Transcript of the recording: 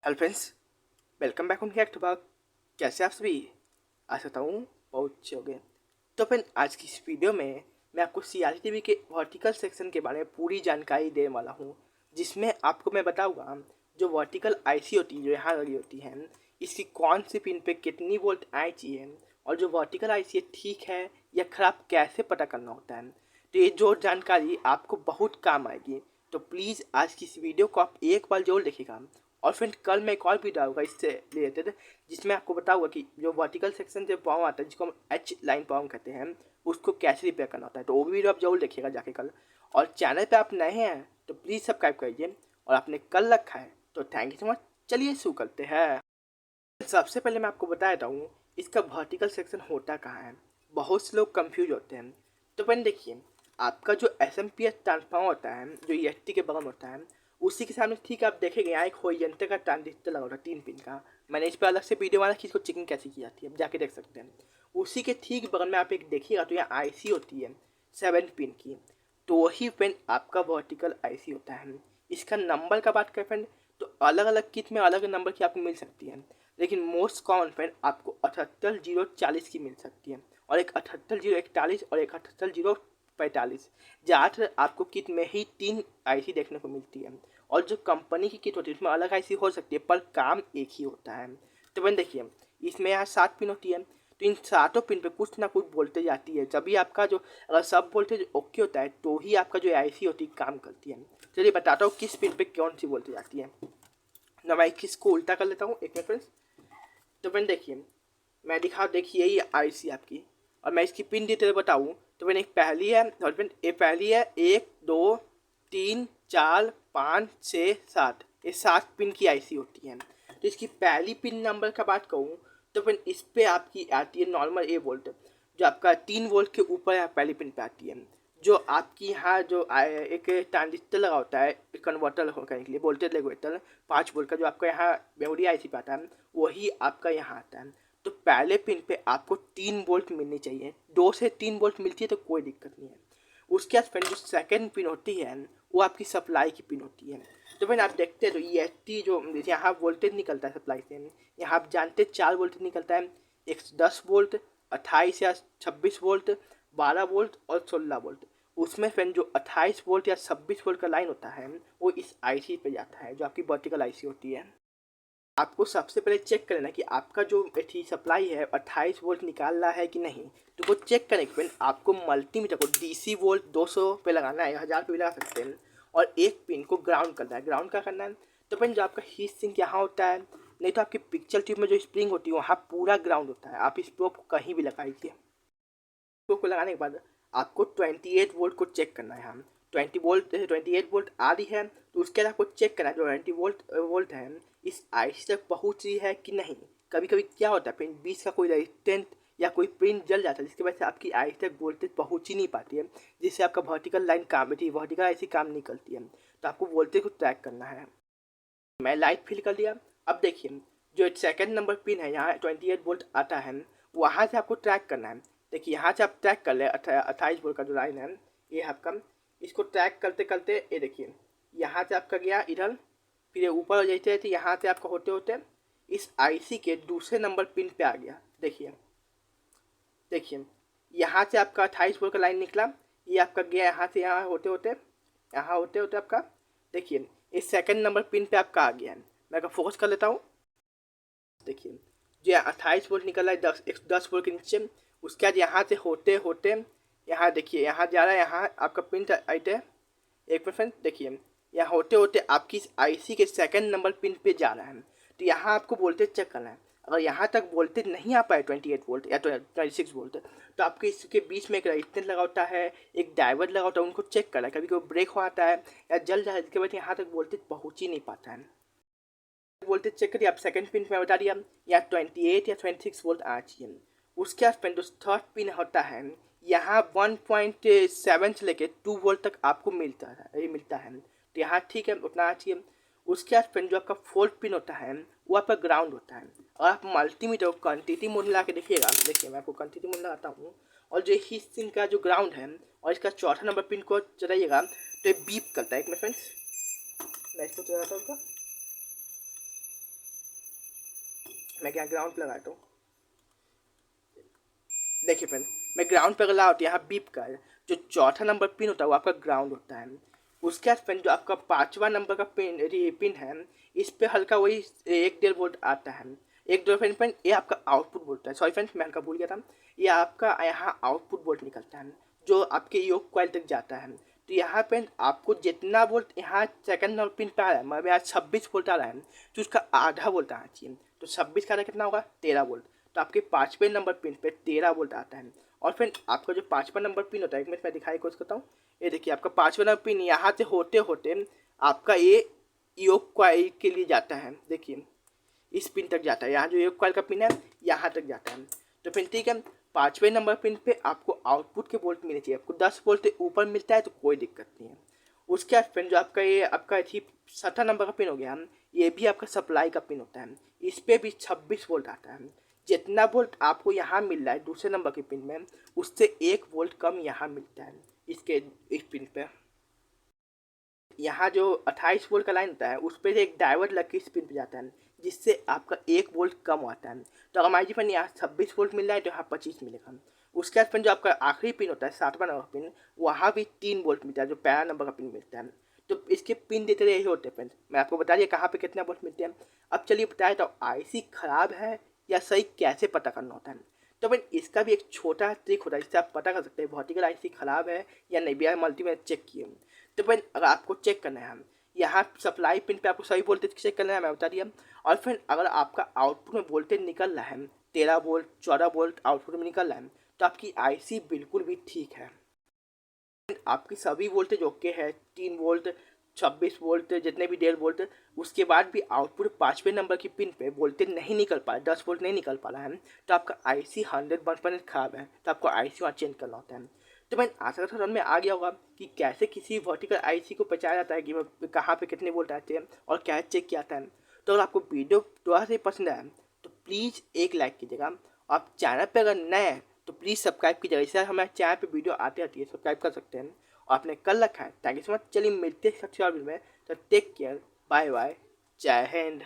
Hello friends, welcome back on React बाग। कैसे आप सभी? आशा करता हूँ बहुत अच्छे हो गए। तो फ्रेंड, आज की इस वीडियो में मैं आपको CRTV के वर्टिकल सेक्शन के बारे में पूरी जानकारी देने वाला हूँ, जिसमें आपको मैं बताऊँगा जो वर्टिकल आईसी होती है, जो यहाँ लगी होती है, इसकी कौन सी पिन पे कितनी वोल्ट आनी चाहिए, और जो वर्टिकल आईसी है ठीक है या ख़राब कैसे पता करना होता है। तो ये जो जानकारी आपको बहुत काम आएगी, तो प्लीज़ आज की इस वीडियो को आप एक बार जरूर देखिएगा। और फ्रेंड, कल मैं एक और वीडियो आऊँगा इससे रिलेटेड, जिसमें आपको बताऊँगा कि जो वर्टिकल सेक्शन से पाँव आता है, जिसको हम एच लाइन पाँव कहते हैं, उसको कैसे रिपेयर करना होता है। तो वो वीडियो आप जरूर देखिएगा जाके कल। और चैनल पे आप नए हैं तो प्लीज़ सब्सक्राइब करिए, और आपने कल रखा है तो थैंक यू सो मच। चलिए शुरू करते हैं। सबसे पहले मैं आपको बता देता हूँ इसका वर्टिकल सेक्शन होता कहाँ है। बहुत से लोग कंफ्यूज होते हैं। तो फ्रेंड देखिए, आपका जो SMPS ट्रांसफार्मर होता है, जो EST के बगल में होता है, उसी के सामने ठीक आप देखेंगे यहाँ एक हॉरिजॉन्टल का ट्रांजिस्टर लगा होता है 3 पिन का। मैंने इस पर अलग से वीडियो वाला कि इसको चेकिंग कैसे की जाती है, आप जाके देख सकते हैं। उसी के ठीक बगल में आप एक देखिएगा तो यहाँ IC होती है 7 पिन की। तो वही फ्रेंड आपका वर्टिकल IC होता है। इसका नंबर का बात करें फ्रेंड, तो अलग अलग किट में अलग नंबर की आपको मिल सकती है, लेकिन मोस्ट कॉमन फ्रेंड आपको 78 040 की मिल सकती है, और एक 78 041 और एक 78 045। ज़्यादातर आपको किट में ही 3 IC देखने को मिलती है, और जो कंपनी की किट होती है उसमें अलग IC हो सकती है, पर काम एक ही होता है। तो फ्रेंड देखिए, इसमें यहाँ 7 पिन होती है, तो इन सातों पिन पे कुछ ना कुछ वोल्टेज आती है। जब भी आपका जो अगर सब वोल्टेज ओके होता है तो ही आपका जो IC होती है काम करती है। चलिए बताता हूँ किस पिन पे कौन सी वोल्टेज आती है। ना मैं इसको उल्टा कर लेता हूँ, एक मिनट फ्रेंड्स। तो फ्रेंड देखिए, मैं दिखा देखिए ये IC आपकी, और मैं इसकी पिन डिटेल बताऊँ तो फ्रेंड एक पहली है, और फ्रेंड ये पहली है 1 2 3 4 5 6 7, ये 7 पिन की IC होती है। तो इसकी पहली पिन नंबर का बात कहूँ तो फ्रेंड इस पर आपकी आती है नॉर्मल A वोल्ट, जो आपका 3 वोल्ट के ऊपर पहली पिन पे आती है। जो आपकी यहाँ जो एक ट्रांजिस्टर लगा होता है कन्वर्टर करने के लिए, वोल्टेज रेगुलेटर 5 वोल्ट का, जो आपका यहाँ मेमोरी IC पे आता है, वही आपका यहाँ आता है। तो पहले पिन पे आपको 3 वोल्ट मिलनी चाहिए। 2 से 3 वोल्ट मिलती है तो कोई दिक्कत नहीं है। उसके बाद फ्रेंड जो सेकंड पिन होती है वो आपकी सप्लाई की पिन होती है। तो फ्रेंड आप देखते हैं तो EST जो यहाँ वोल्टेज निकलता है सप्लाई से, यहाँ आप जानते हैं 4 वोल्टेज निकलता है, 110 वोल्ट, 28 या 26 वोल्ट, 12 वोल्ट और 16 वोल्ट। उसमें फ्रेंड जो 28 वोल्ट या 26 वोल्ट का लाइन होता है वो इस IC पे जाता है, जो आपकी वर्टिकल IC होती है। आपको सबसे पहले चेक करना कि आपका जो थी सप्लाई है 28 वोल्ट निकाल रहा है कि नहीं। तो वो चेक करने के बाद आपको मल्टीमीटर को DC वोल्ट 200 पे लगाना है, 1000 पे भी लगा सकते हैं, और एक पिन को ग्राउंड करना है। ग्राउंड क्या करना है, तो फ्रेंड जो आपका हीट सिंक यहाँ होता है, नहीं तो आपकी पिक्चर ट्यूब में जो स्प्रिंग होती है वहाँ पूरा ग्राउंड होता है। आप इस प्रोब को कहीं भी लगाइए। प्रोब को लगाने के बाद आपको 28 वोल्ट को चेक करना है। हम 28 वोल्ट आ रही है तो उसके बाद आपको चेक करना है जो 20 वोल्ट है इस IC तक पहुंच रही है कि नहीं। कभी कभी क्या होता है पिन 20 का कोई रेजिस्टेंट या कोई पिन जल जाता है, जिसकी वजह से आपकी IC तक वोल्टेज पहुंच ही नहीं पाती है, जिससे आपका वर्टिकल लाइन काम थी वर्टिकल IC काम नहीं करती है। तो आपको वोल्टेज को ट्रैक करना है। मैं लाइट फिल कर लिया। अब देखिए, जो सेकंड नंबर पिन है यहाँ 28 वोल्ट आता है, वहाँ से आपको ट्रैक करना है। देखिए यहाँ से आप ट्रैक कर ले 28 वोल्ट का जो लाइन है ये आपका, इसको ट्रैक करते करते ये देखिए यहाँ से आपका गया इधर, फिर ये ऊपर जैसे थे यहाँ से आपका होते होते इस IC के दूसरे नंबर पिन पे आ गया। देखिए देखिए यहाँ से आपका 28 वोल्ट का लाइन निकला, ये आपका गया यहाँ से यहाँ होते होते आपका देखिए इस सेकंड नंबर पिन पे आपका आ गया है। मैं अगर फोकस कर लेता हूँ, देखिए जो 28 वोल्ट निकल रहा है 10 वोल्ट के नीचे, उसके बाद यहाँ से होते होते यहाँ देखिए यहाँ जा रहा है, यहाँ आपका पिन आइट है 1%। देखिए यहाँ होते होते आपकी इस IC के सेकंड नंबर पिन पे जा रहा है। तो यहाँ आपको वोल्टेज चेक करना है। अगर यहाँ तक वोल्टेज नहीं आ पाए 28 वोल्ट या 26 वोल्ट, तो आपके इसके बीच में एक रेजिस्टेंस लगा होता है, एक डायोड लगा होता है, उनको चेक करना है। कभी कभी ब्रेक हो आता है या जल जाता है, जिसके वजह से यहाँ तक वोल्टेज पहुँच ही नहीं पाता है। वोल्टेज चेक करिए आप, सेकंड पिन में बता दिया या 28 या 26 वोल्ट आना चाहिए। उसके बाद फ्रेंड जो थर्ड पिन होता है यहाँ 1.7 से लेके 2 वोल्ट तक आपको मिलता है, तो यहाँ ठीक है उतना आना चाहिए। उसके बाद फ्रेंड जो आपका फोर्थ पिन होता है वो आपका ग्राउंड होता है। और आप मल्टीमीटर को क्वांटिटी मोड में ला के देखिएगा। देखिए मैं आपको क्वांटिटी मोड लगाता हूँ, और जो हीट सिंक का जो ग्राउंड है और इसका चौथा नंबर पिन को चलाइएगा तो ये बीप करता है। एक मिनट फ्रेंड्स, मैं इसको चलाता हूँ। मैं क्या ग्राउंड पे लगाता हूँ। देखिए फ्रेंड, मैं ग्राउंड पे लगा होता है। यहाँ बीप का जो चौथा नंबर पिन होता है वो आपका ग्राउंड होता है। उसके बाद फ्रेंड जो आपका 5वां नंबर का पिन है, इस पे हल्का वही 1.5 वोल्ट आता है। 1.5 फ्रेंड ये आपका आउटपुट वोल्ट है। सॉरी फ्रेंड, मैं हल्का भूल गया था। ये आपका यहाँ आउटपुट वोल्ट निकलता है जो आपके योग कॉइल तक जाता है। तो यहाँ पे आपको जितना वोल्ट यहाँ सेकंड नंबर पिन पे आ रहा है, मतलब यहाँ 26 वोल्ट आ रहा है, तो उसका आधा वोल्ट आना चाहिए। तो 26 का कितना होगा, 13 वोल्ट। तो आपके 5वें नंबर पिन पे 13 वोल्ट आता है। और फिर आपका जो 5वां नंबर पिन होता है, एक मिनट मैं दिखाई कोशिश करता हूँ। ये देखिए आपका 5वां नंबर पिन यहाँ से होते होते आपका ये योग कॉइल के लिए जाता है। देखिए इस पिन तक जाता है, यहाँ जो योग कॉइल का पिन है यहाँ तक जाता है। तो फिर ठीक है, 5वें नंबर पिन पे आपको आउटपुट के वोल्ट मिलने चाहिए। आपको 10 वोल्ट से ऊपर मिलता है तो कोई दिक्कत नहीं है। उसके बाद फिर जो आपका ये आपका 7वां नंबर का पिन हो गया, ये भी आपका सप्लाई का पिन होता है। इस पर भी 26 वोल्ट आता है। जितना वोल्ट आपको यहाँ मिल रहा है दूसरे नंबर के पिन में, उससे 1 वोल्ट कम यहाँ मिलता है इसके इस पिन पे। यहाँ जो 28 वोल्ट का लाइन होता है उस पर एक डायोड लग के इस पिन पे जाता है, जिससे आपका 1 वोल्ट कम आता है। तो अगर हमारे पिन यहाँ 26 वोल्ट मिल रहा है तो यहाँ 25 मिलेगा। उसके बाद जो आपका आखिरी पिन होता है 7वां नंबर पिन, वहाँ भी 3 वोल्ट मिलता है जो पहला नंबर का पिन मिलता है। तो इसके पिन देते यही होते हैं फ्रेंड। मैं आपको बता दिया कहाँ पे कितना वोल्ट मिलते हैं। अब चलिए बताया तो आईसी खराब है या सही कैसे पता करना होता है। तो फ्रेंड इसका भी एक छोटा ट्रिक होता है जिससे आप पता कर सकते हैं भौतिकल आईसी खराब है या नहीं। भैया मल्टीमीटर चेक किए। तो फ्रेंड अगर आपको चेक करना है, यहाँ सप्लाई पिन पे आपको सही वोल्टेज चेक करना है, मैं बता दिया। और फिर अगर आपका आउटपुट में वोल्टेज निकल रहा है 13 वोल्ट 14 वोल्ट आउटपुट में निकल रहा है, तो आपकी आईसी बिल्कुल भी ठीक है। आपकी सभी वोल्टेज ओके है, 3 वोल्ट 26 वोल्ट जितने भी 1.5 वोल्ट, उसके बाद भी आउटपुट 5वें नंबर की पिन पे वोल्टेज नहीं निकल पा रहा, 10 वोल्ट नहीं निकल पा रहा है, तो आपका आईसी 100% खराब है। तो आपको आईसी वहाँ चेंज करना होता है। तो मैं आशा करता हूँ समझ में आ गया होगा कि कैसे किसी वर्टिकल आईसी को पहचाना जाता है कि कहाँ पे कितने वोल्ट आते हैं और क्या चेक किया जाता है। तो अगर आपको वीडियो थोड़ा सा पसंद आया तो प्लीज़ एक लाइक कीजिएगा। आप चैनल पे अगर नए हैं तो प्लीज़ सब्सक्राइब कीजिएगा। इससे हमारे चैनल पे वीडियो आती है, सब्सक्राइब कर सकते हैं और आपने कर रखा है। Thank you so much. चलिए मिलते हैं सबसे और में। तो टेक केयर, बाय बाय, जय हिंद।